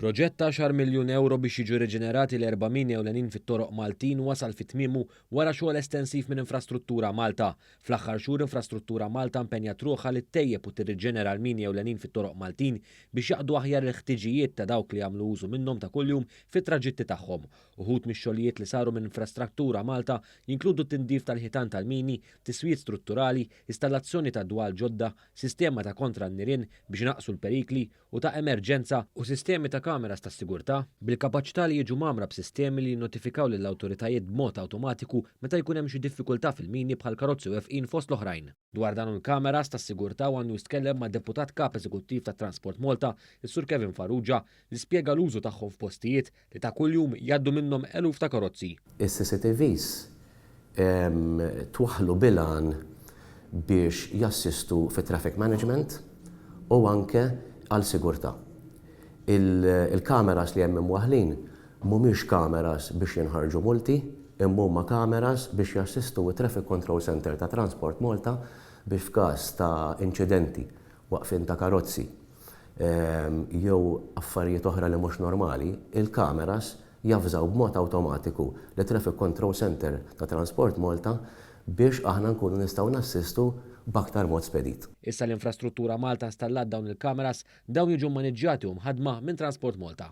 Proġett ta' 10 miljun euro biex jiġu riġenerati l-400 ewlenin fit-toroq Maltin wasal fit-tmiemu wara xogħol estensiv minn Infrastruttura Malta. Fl-aħħar xhur Infrastruttura Malta impenjat ruħha li ttejjeb u tirriġenera l-mini ewlenin fit-toroq Maltin biex jaqdu aħjar il-ħtiġijiet ta' dawk li jagħmlu użu minnhom ta' kuljum fit-traġitti tagħhom. Uħud mix-xogħlijiet li saru minn Infrastruttura Malta jinkludu t-tindif tal-ħitan tal-mini, tiswiet strutturali, installazzjoni ta' dwal ġodda, sistema ta' kontra n-nirien biex naqsu l-perikli u ta' emerġenza u sistemi ta' kameras ta' sigurtà bil-kapaċità li jiġu mamra b'sistemi li notifikaw lill-awtoritajiet b'mod awtomatiku meta jkun hemm xi diffikultà fil-mini bħal karozzi u wefqin fost l-oħrajn. Dwar dan il-kameras ta' sigurtà għandu jitkellem ma' deputat kap eżekuttiv tat Transport Malta, is-Sur Kevin Farrugia, li spjega l-użu tagħhom f'postijiet li ta' kuljum jgħaddu minnhom eluf ta' karozzi. Is-CCTVs twaħħlu bilan biex jassistu fit traffic management u anke għal sigurtà. Il-kameras li hemm waħlin mhumiex kameras biex jinħarġu multi, imma huma kameras biex jassistu it-Traffic Control Center ta' Transport Malta biex f'każ ta' inċidenti waqfin ta' karozzi jew affarijiet oħra li mhux normali, il-kameras jafżaw b'mod awtomatiku li Traffic Control Center ta' Transport Malta biex aħna nkunu nistgħu nassistu b'aktar mod spedit. Issa l-Infrastruttura Malta installat dawn il-kameras dawn jiġu maniġġjati u mħaddma minn Transport Malta.